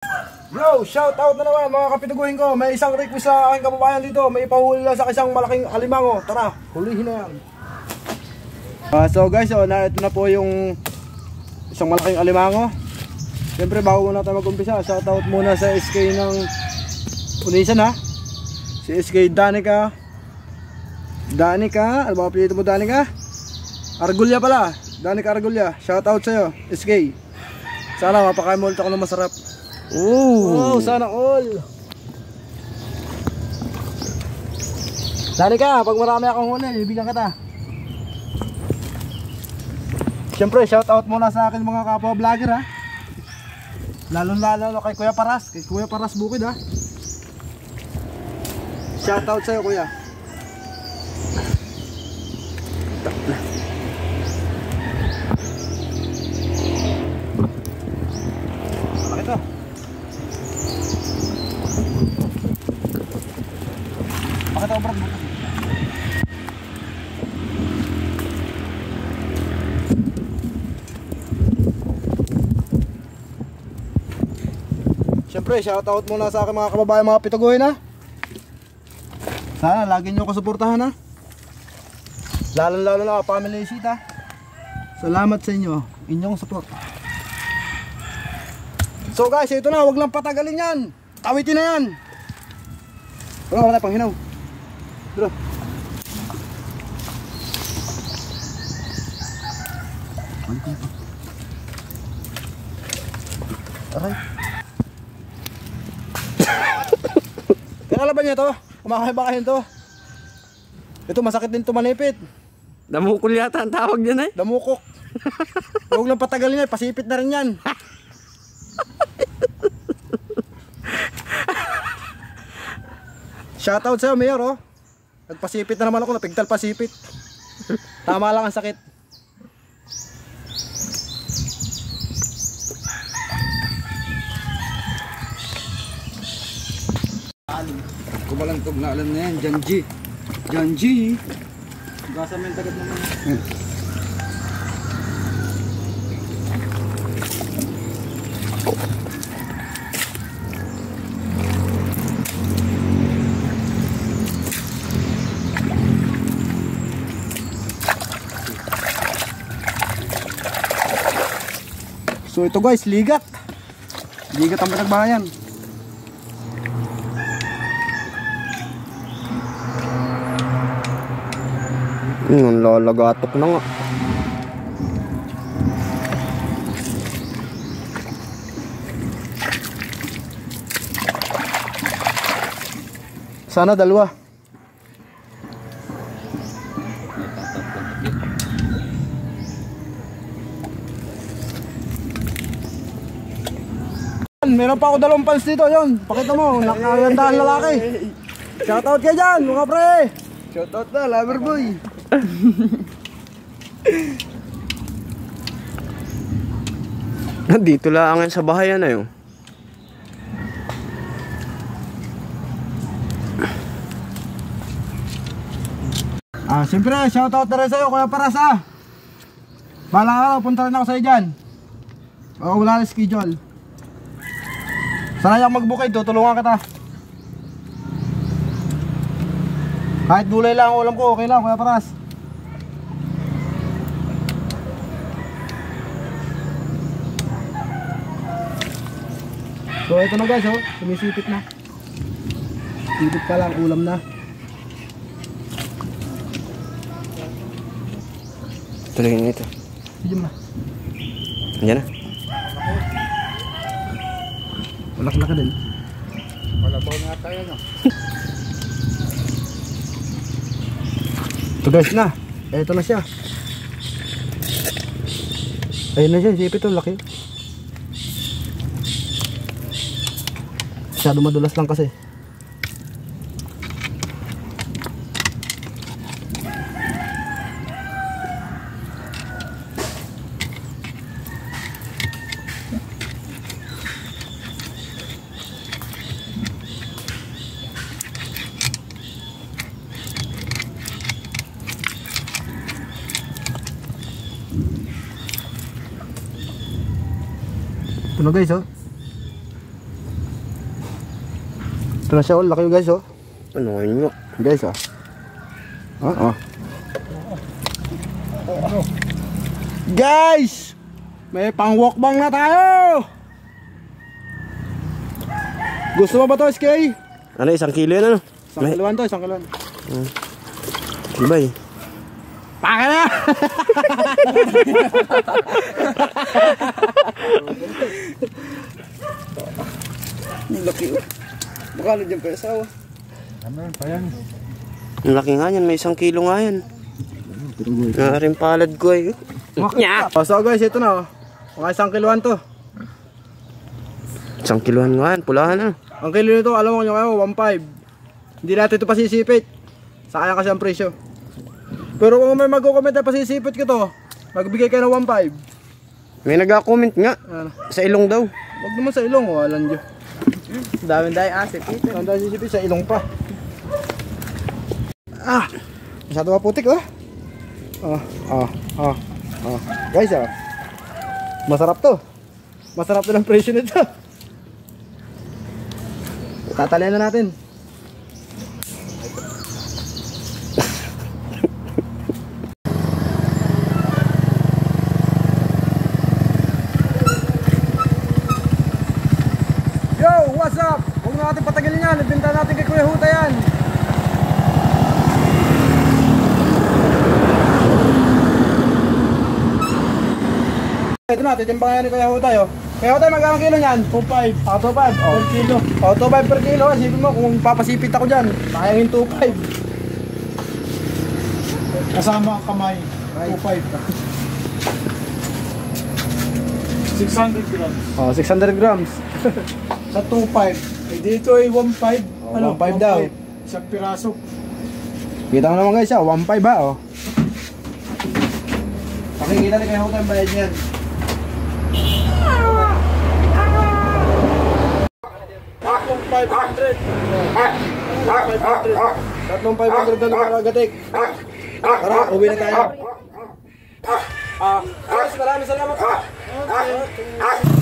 Bro, shout out na naman mga kapituguhin ko. May isang request sa aking kababayan dito. May ipahuli lang sa isang malaking alimango. Tara, hulihin na yan. So guys, ito na po yung isang malaking alimango. Siyempre bago muna tayo mag-umpisa, shout out muna sa SK ng Unisan ha. Si SK Danica. Ano ba apelyido mo, Danica? Argulya pala, Danica Argulya. Shout out sa'yo, SK. Sana mapakain mo ulit ako ng masarap. Oh, sana all. Danica, pag marami akong huli, bibigyan kita. Siyempre, shout out muna sa akin mga kapwa vlogger ha. Lalo kay Kuya Paras, Bukid ha. Shout out sa'yo kuya. Malaki to. Bakit ako brad? Siyempre, shoutout muna sa aking mga kababayan, mga pituguhin ha. Sana lagi nyo ko suportahan ha. Lalo na family sheet ha. Salamat sa inyo, inyong support. So guys, ito na, wag lang patagalin yan. Tawitin na yan. Wala pang hinaw. Bro. Aray. Kinalaban niya to. Kumakain ba kayo to? Ito masakit din to manipit. Damukol yata ang tawag dyan eh. Damukok. Huwag lang patagalin yan, pasipit na rin yan. Shoutout sa'yo, Mayor oh. Nagpasipit na naman ako, napigtal pasipit. Tama lang ang sakit. Kumalantog na alam na yan, Janji. Gasa mo yung tagad naman. So ito guys, ligat ang pinagbahayan. Lalagatok na nga. Sana dalawa. Meron pa ako 2 pans dito, yun. Pakita mo, nakagandahan lalaki. Shoutout kayo dyan, mga pre. Shoutout na, lover boy. Dito lang sa bahayan na yun. Siyempre, shoutout na rin sa'yo, Kuya Paras ha. Balang araw, punta rin ako sa'yo dyan. Wala na schedule. Sana yung magbukid, tutulungan kita. Kahit gulay lang ang ulam ko, okay lang, Kuya Paras. So ito na guys, oh, sumisipit na. Sipit pa lang, ulam na. Tuloy ito. Diyan na. Yan na. Walak-lak ka din. Walabaw nga tayo no. Ito guys na. Ito na siya. Ayun na siya, sipit oh, laki. Masyado madulas lang kasi. Ito na guys oh. Ito na siya, oh. Laki guys, oh. Ano nga? Guys, oh. Guys! May pang walkbang na tayo! Gusto mo ba to, SK? Ano, 1 kilo yan, ano? 1 kiloan to, 1 kiloan. Ibay. Paka na! Laki, oh. Baka na dyan pa asawa. Ang laki nga yan, may 1 kilo nga yan. Naaring palad ko eh. So guys, ito na, oh. Mga 1 kiloan to. 1 kilohan nga yan, pulahan na. Ang kilo nito, alam mo nyo kayo, 1.5. Hindi natin ito pasisipit. Sayang kasi ang presyo. Pero kung may mag-comment na pasisipit ko to, magbigay kayo ng 1.5. May nag-comment nga. Ano? Sa ilong daw. Huwag naman sa ilong, oh, alam nyo. Daming dahil asip dito. Ang dahil sisipit sa ilong pa. Masyado maputik, oh. Guys, oh. Masarap to. Masarap to ng presyo nito. Tatalian na natin. Yo, what's up? Huwag na natin patagalin yan. Ibenta natin kay Kuya Huta yan. Ito na, titimbangan yan ni Kuya Huta, yo. Kuya Huta, magkano kilo niyan? 2.5. 2.5. Per kilo. 2.5 per kilo. Isipin mo, kung papasipit ako dyan, sayangin 2.5. Kasama ang kamay. 2.5. 600 grams. 600 grams. Sa 2.5. Eh dito ay 1.5. 1.5 daw. Isang piraso. Kita mo naman guys, 1.5 ha, oh. Pakikita ni Kuya Huta ang bayad niyan. Tatlong 500. 500. Tatlong 500 na nakagatik. Tara, uwi na tayo. Guys, maraming salamat. Okay.